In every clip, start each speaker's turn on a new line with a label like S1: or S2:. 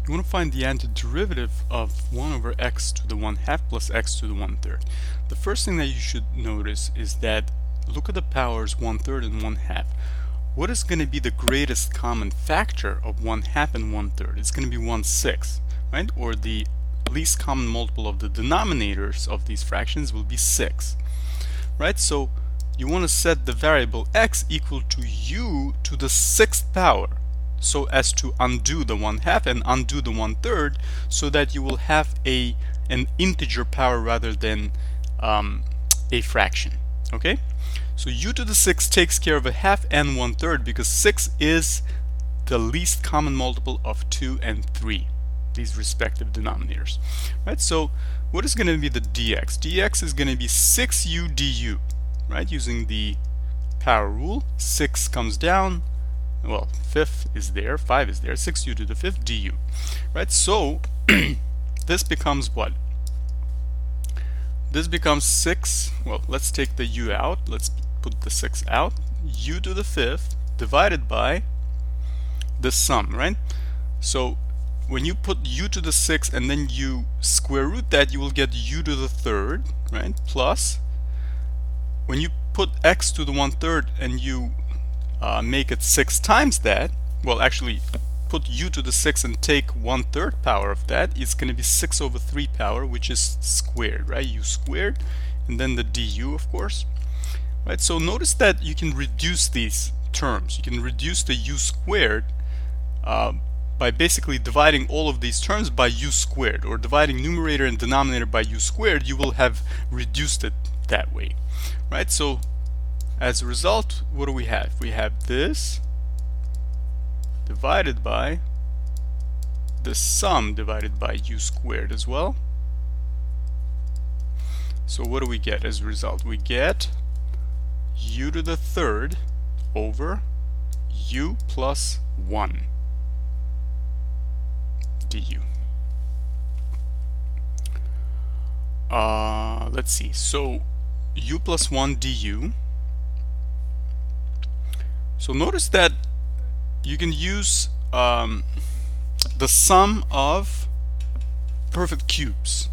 S1: You want to find the antiderivative of 1 over x to the 1/2 plus x to the 1/3. The first thing that you should notice is that look at the powers 1/3 and 1/2. What is going to be the greatest common factor of 1/2 and 1/3? It's going to be 1/6, right? Or the least common multiple of the denominators of these fractions will be 6, right? So you want to set the variable x equal to u to the 6th power, so as to undo the 1/2 and undo the 1/3, so that you will have an integer power rather than a fraction. Okay, so u to the 6 takes care of a half and 1/3 because 6 is the least common multiple of 2 and 3, these respective denominators, right? So what is going to be the dx? Dx is going to be 6u du, right? Using the power rule, 6 comes down, well, 5th is there, 5 is there, 6u to the 5th du, right? So this becomes what? This becomes 6, well, let's take the u out, let's put the 6 out, u to the 5th divided by the sum, right? So when you put u to the 6th and then you square root that, you will get u to the 3rd, right? Plus, when you put x to the 1/3 and you make it 6 times that, well, actually put u to the 6 and take 1/3 power of that, it's going to be 6 over 3 power, which is squared, right? U squared, and then the du, of course, right? So notice that you can reduce these terms. You can reduce the u squared by basically dividing all of these terms by u squared, or dividing numerator and denominator by u squared. You will have reduced it that way, right? So as a result, what do we have? We have this divided by the sum divided by u squared as well. So what do we get as a result? We get u to the 3rd over u plus 1 du. Let's see. So u plus 1 du. So notice that you can use the sum of perfect cubes.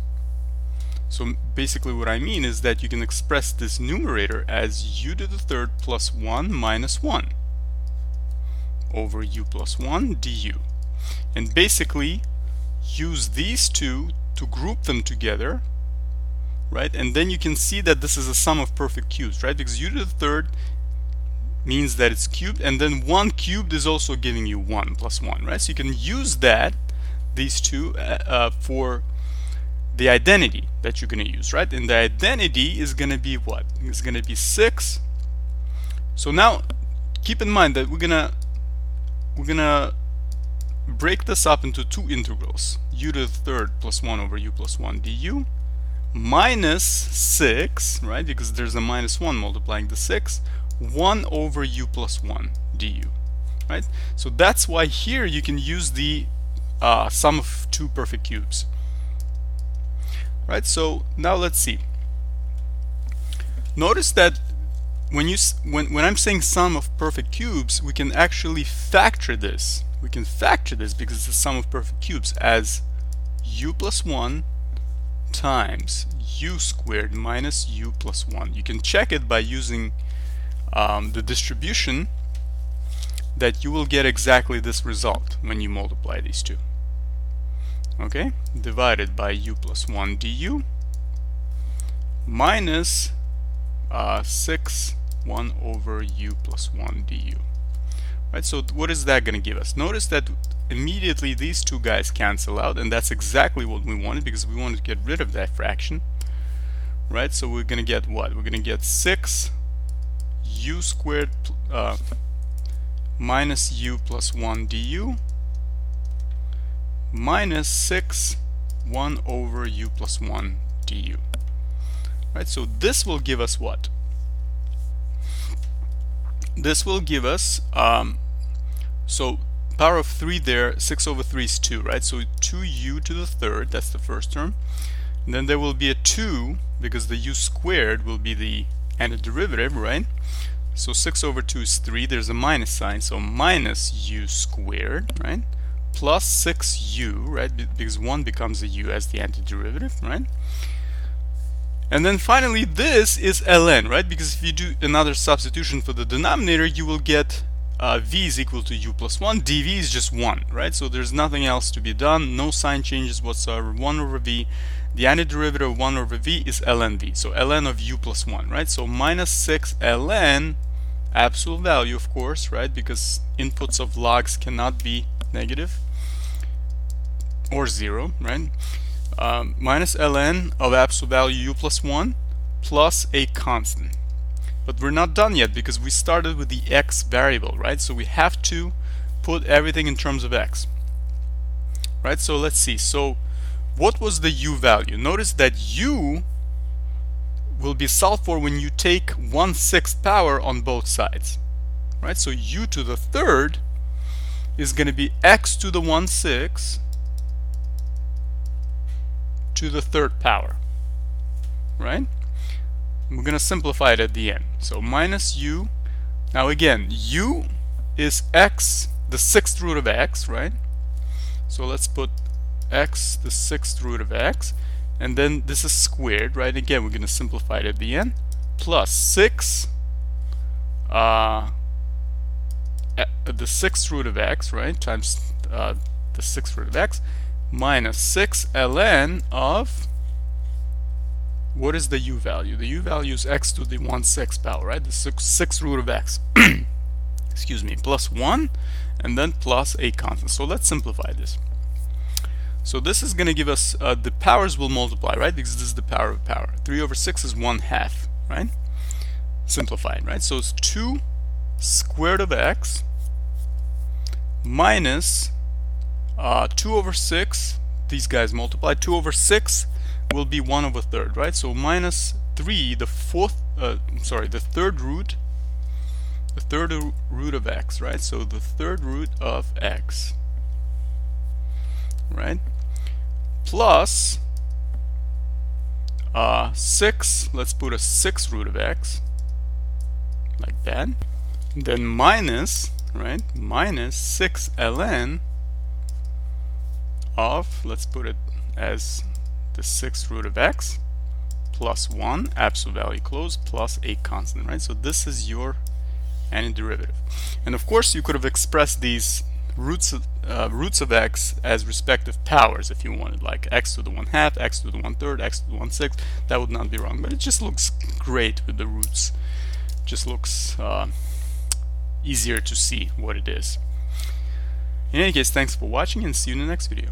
S1: So basically what I mean is that you can express this numerator as u to the 3rd plus 1 minus 1 over u plus 1 du. And basically use these two to group them together, right? And then you can see that this is a sum of perfect cubes, right? Because u to the 3rd means that it's cubed, and then 1 cubed is also giving you 1 plus 1, right? So you can use that, these two, for the identity that you're going to use, right? And the identity is going to be what? It's going to be 6. So now keep in mind that we're gonna break this up into two integrals, u to the 3rd plus 1 over u plus 1 du, minus 6, right? Because there's a minus 1 multiplying the 6, 1 over u plus 1 du, right? So that's why here you can use the sum of two perfect cubes, right? So now let's see. Notice that when I'm saying sum of perfect cubes, we can actually factor this. We can factor this because it's the sum of perfect cubes as u plus 1 times u squared minus u plus 1. You can check it by using the distribution, that you will get exactly this result when you multiply these two. Okay, divided by u plus 1 du minus 6 1 over u plus 1 du. Right, so what is that going to give us? Notice that immediately these two guys cancel out, and that's exactly what we wanted, because we wanted to get rid of that fraction, right? So we're going to get what? We're going to get 6 u squared minus u plus 1 du minus 6 1 over u plus 1 du. Right, so this will give us what? This will give us so power of 3 there, 6 over 3 is 2, right? So 2u to the 3rd, that's the first term. And then there will be a 2, because the u squared will be the antiderivative, right? So 6 over 2 is 3, there's a minus sign, so minus u squared, right? plus 6u, right? Because 1 becomes a u as the antiderivative, right? And then finally, this is ln, right? Because if you do another substitution for the denominator, you will get v is equal to u plus 1. dv is just 1, right? So there's nothing else to be done, no sign changes whatsoever. 1 over v. The antiderivative of 1 over v is ln v. So ln of u plus 1, right? So minus 6 ln, absolute value, of course, right? Because inputs of logs cannot be negative or 0, right? Minus ln of absolute value u plus 1 plus a constant. But we're not done yet because we started with the x variable, right? So we have to put everything in terms of x, right? So let's see. So what was the u value? Notice that u will be solved for when you take 1/6 power on both sides, right? So u to the third is going to be x to the 1/6 to the third power, right? We're going to simplify it at the end. So minus u. Now again, u is x, the 6th root of x, right? So let's put x, the 6th root of x, and then this is squared, right? Again, we're going to simplify it at the end. Plus 6, the 6th root of x, right? Times the 6th root of x, minus 6 ln of, what is the u value? The u value is x to the 1/6 power, right? The 6th root of x, excuse me, plus 1, and then plus a constant. So let's simplify this. So this is going to give us, the powers will multiply, right? Because this is the power of power. 3 over 6 is 1/2, right? Simplified, right? So it's 2 squared of x minus 2 over 6, these guys multiply, 2 over 6 will be 1 over third, right? So minus 3, the third root of x, right? So the third root of x, right? Plus 6, let's put a 6th root of x, like that. Then minus, right? Minus 6 ln of, let's put it as the 6th root of x plus 1, absolute value closed, plus a constant, right? So this is your antiderivative. And of course you could have expressed these roots of x as respective powers if you wanted, like x to the 1/2, x to the 1/3, x to the 1/6. That would not be wrong, but it just looks great with the roots. Just looks easier to see what it is. In any case, thanks for watching and see you in the next video.